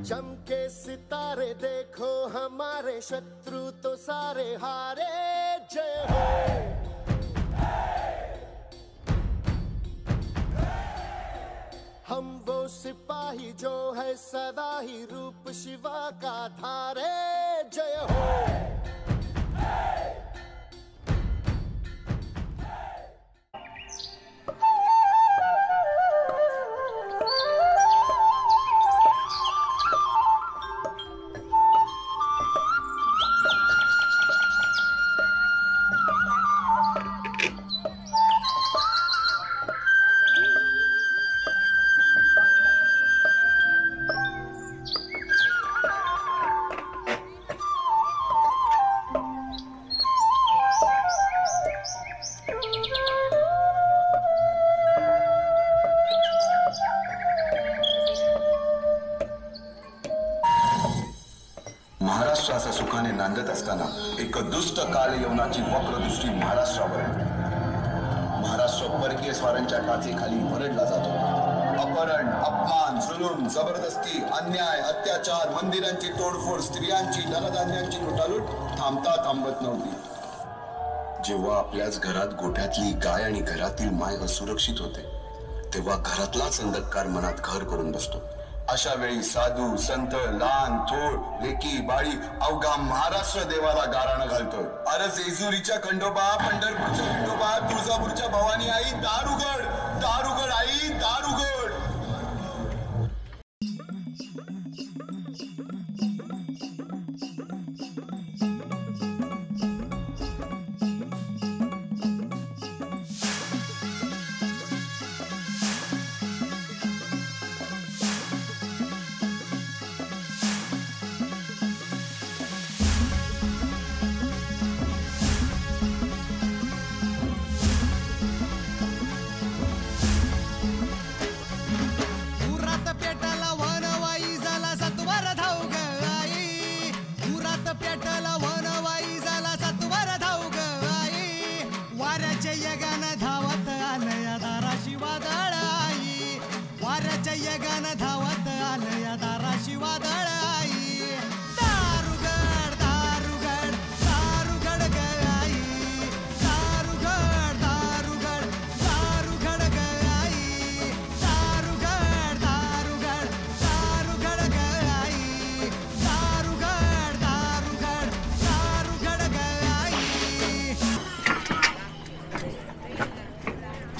चमके सितारे देखो हमारे शत्रु तो सारे हारे जय हो। हम वो सिपाही जो है सदा ही रूप शिवा का धारे जय हो। महाराष्ट्राचा सुखाने नांदत असताना एक दुष्ट काल यवनाची वक्रदृष्टी महाराष्ट्रावर महाराष्ट्र परकीय स्वारांच्या टाचेखाली भरडला जातो। अपहरण, अपमान, जुलूम, जबरदस्ती, अन्याय, अत्याचार, मंदिरांची तोडफोड, स्त्रियांची, धनधान्यांची लुटालूट थांबत नव्हती। जेव्हा आपल्याच घरात गोठ्यातली गाय आणि घरातील माय असुरक्षित होते तेव्हा घरातलाच अंधकार मनात घर करून बसतो। अशा वेळी साधू, संत, लहान, थोर, लेकी, बाळी अवघा महाराष्ट्र देवाला गाराणं घालतोय। अरे जेजुरीच्या खंडोबा, पंढरपूरच्या खंडोबा, तुळजापूरच्या भवानी आई, दार उघड, दार उघड आई, दार उघड।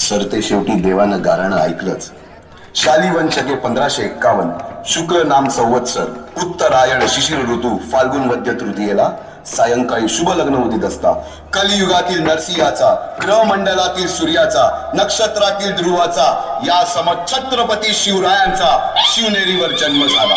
सरते शेवटी देवानं गाराणं ऐकलंच। शालिवन शके 1551 शुक्ल नाम संवत्सर उत्तरायण शिशिर ऋतू फाल्गुन वद्य तृतीयेला सायंकाळी शुभ लग्न उदित असता कलियुगातील नरसिंहाचा, ग्रहमंडलातील सूर्याचा, नक्षत्रातील ध्रुवाचा या समछत्रपती शिवरायांचा शिवनेरीवर जन्म झाला।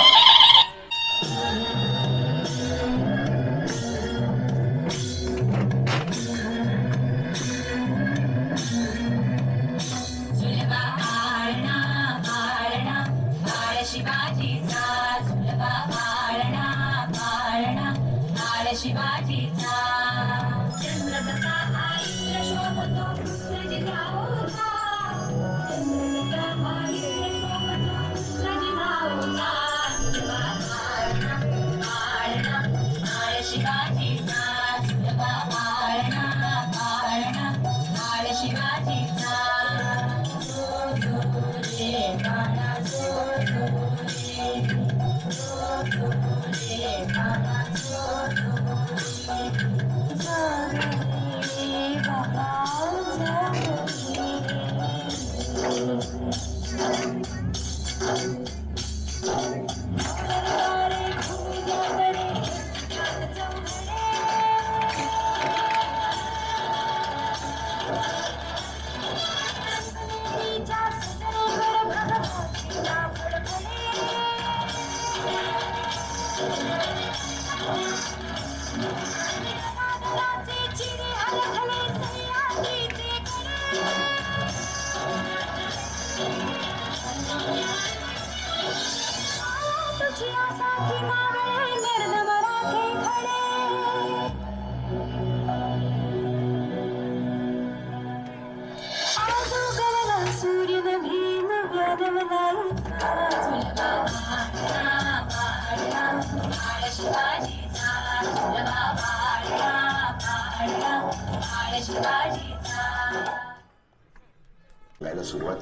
गायला सुरुवात,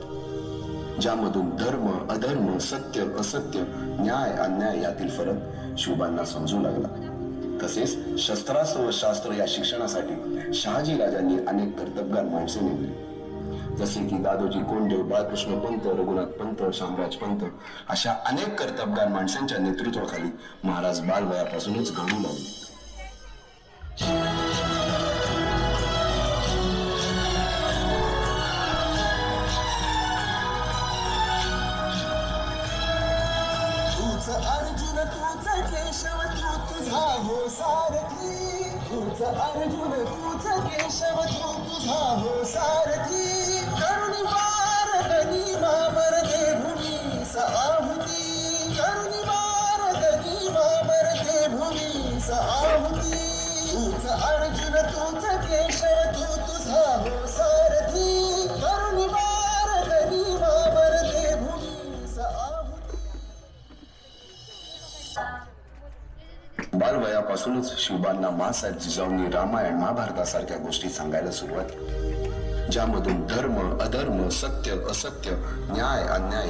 ज्यामधून धर्म अधर्म सत्य असत्य न्याय अन्याय यातील फरक शिवबांना समजू लागला. तसेच शस्त्रास्त्र व शास्त्र या शिक्षणासाठी शहाजी राजांनी अनेक कर्तबगार माणसे नेमली, जसे की दादोजी कोंडदेव, बाळकृष्ण पंत, रघुनाथ पंत, शामराज पंत अशा अनेक कर्तबगार माणसांच्या नेतृत्वाखाली महाराज बालवयापासूनच घडू लागले. अर्जुन तूच केशव तू तुझा हो सारथी, तूच अर्जुन तूच केशव तू तुझा हो सारथी. करुणी वार गनिमा मरते भूमीस आहुती, करुणी वार गनिमा मरते भूमीस आहुती. तूच अर्जुन तूच केशव तू तुझा हो सारथी, करुणी वार गनिमा मरते भूमीस आहुती. बालवयापासूनच शिवबांना माँसाहेब जिजाऊंनी रामायण महाभारतासारख्या गोष्टी सांगायला सुरुवात केली, ज्यामधून धर्म अधर्म सत्य असत्य न्याय अन्याय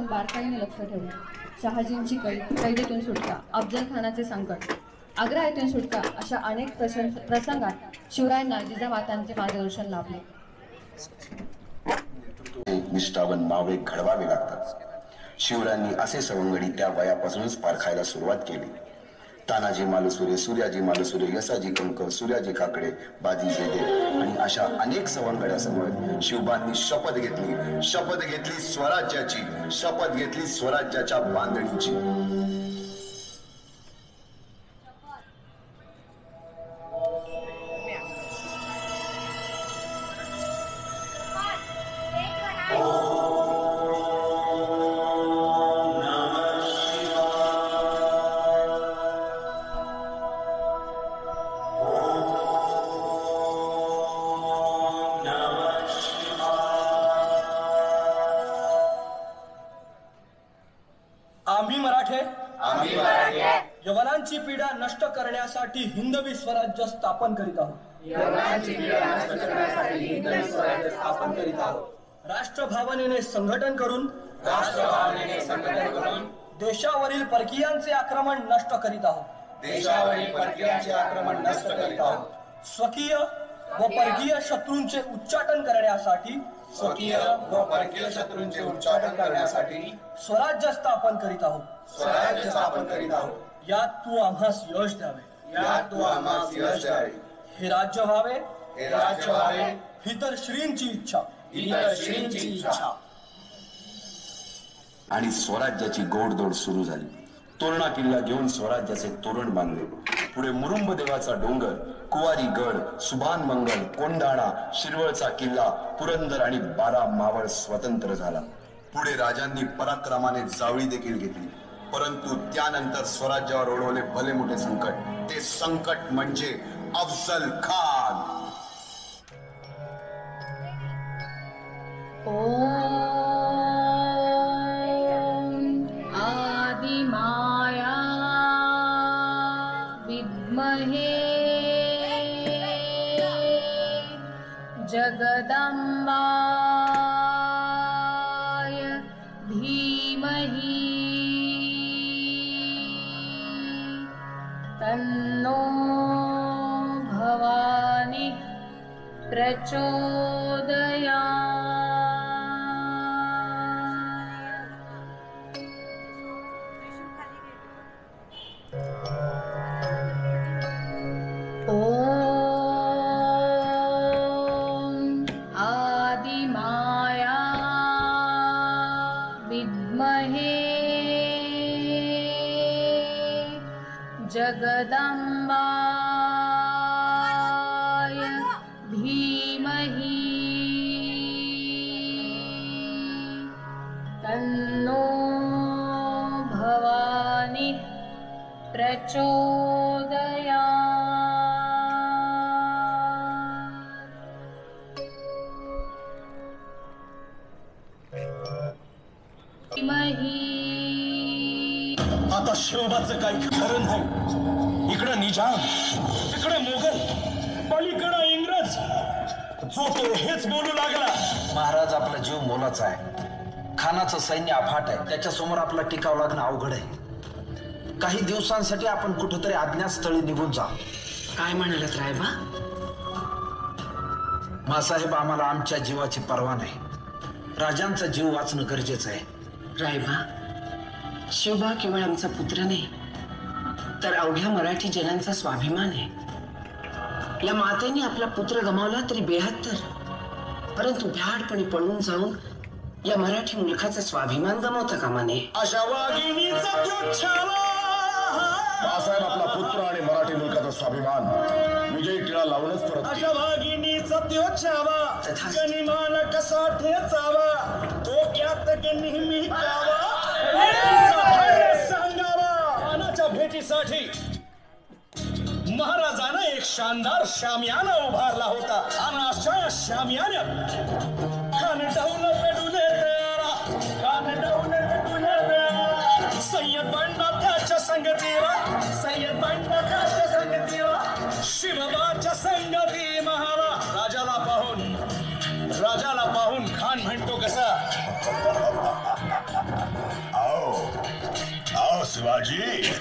बारकाईने लक्ष ठेवलं. शहाजींची कैदेतून सुटका, अफजल खानाचे संकट, आग्रा येथून सुटका अशा अनेक प्रसंगात शिवरायांना जिजामातांचे मार्गदर्शन लाभले. निष्ठावन मावळे घडवावे लागतात. शिवरायांनी असे सवंगडी त्या वयापासूनच पारखायला सुरुवात केली. तानाजी मालुसरे, सूर्याजी मालुसरे, यसाजी कंक, सूर्याजी काकडे, बाजी जेदे आणि अशा अनेक सवंगड्यासमोर शिवबांनी शपथ घेतली स्वराज्याची, शपथ घेतली स्वराज्याच्या बांधणीची. आम्ही मराठे यवनांची पीडा नष्ट करण्यासाठी हिंदवी स्वराज्य स्थापन करीत आहोत. राष्ट्रभावनेने संघटन करून देशावरील परकीयांचे आक्रमण नष्ट करीत आहोत. स्वकीय व परकीय शत्रूंचे उच्चाटन करण्यासाठी स्वराज्य स्थापन करीत आहोत. यात तू आम्हास यश द्यावे. हे राज्य व्हावे ही तर श्रींची इच्छा. आणि स्वराज्याची गोडदोड सुरू झाली. तोरणा किल्ला घेऊन स्वराज्याचे तोरण बांधले. पुढे मुरुंब देवाचा डोंगर, कुवारी गड, सुभान मंगल, कोंढाणा, शिरवळचा किल्ला, पुरंदर आणि 12 मावळ स्वतंत्र झाला. पुढे राजांनी पराक्रमाने जावळी देखील घेतली. परंतु त्यानंतर स्वराज्यावर ओढवले भले मोठे संकट. ते संकट म्हणजे अफजल खान. आदिमाया विद्महे जगदम्बाय धीमहि तन्नो भवानी प्रचोदयात्. जगदम्बाय धीमहि तन्नो भवानी प्रचोदयात्। धीमहि आता शिवबाचं काही खरं नाही. इकडं निजाम, तिकडे मोगल, पलीकडं इंग्रज. जो तो हेच बोलू लागला. महाराज, आपला जीव मोलाचा आहे. खानाचं सैन्य अफाट आहे. त्याच्यासमोर आपला टिकाव लागणं अवघड आहे. काही दिवसांसाठी आपण कुठेतरी अज्ञातस्थळी निघून जा. काय म्हणालात रायबा? मासाहेब, आम्हाला आमच्या जीवाची पर्वा नाही. राजांचा जीव वाचणं गरजेचं आहे. रायबा, शिवबा केवळ आमचा पुत्र नाही, तर अवघ्या मराठी जनांचा स्वाभिमान आहे. या मातेने आपला पुत्र गमावला तरी बेहत्तर, परंतु भ्याडपणे पळून जाऊन या मराठी मुलखाचा स्वाभिमान गमावता कामा नये. अशा वाघिणीचा तो छावा. बाळासाहेब, आपला पुत्र आणि मराठी मुलकाचा स्वाभिमान विजयी टिळा लावूनच परत. अशा वाघिणीचा तो छावा. गनिमान कसा ठेचावा, डोक्यात नेहमी कावा. सांगावा. खानाच्या भेटीसाठी महाराजानं एक शानदार शामियाना उभारला होता. आणि अशा या शामियान्यात खान डाऊन पेटूने तयारा, खान डाऊन पेटूने तयारा. सय्यद बंडा त्याच्या संगतीला, सय्यद बंडा त्याच्या संगतीला, शिवबाच्या संगती महारा. राजाला पाहून खान म्हणतो कसा, आओ आओ शिवाजी,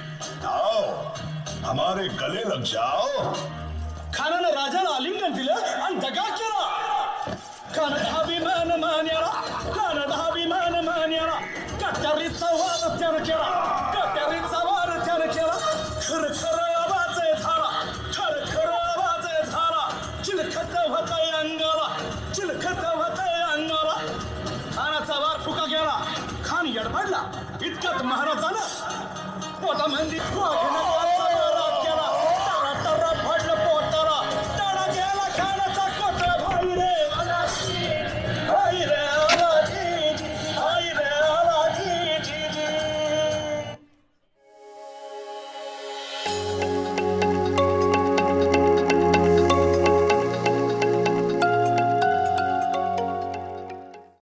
आओ हमारे गले लग जाओ. खानानं राजाला आलिंगन दिलं आणि दगा केला. खान धाभिमान मान्याला, खान धाभिमान मान्याला, कट्यारीचा वाद त्यानं केला.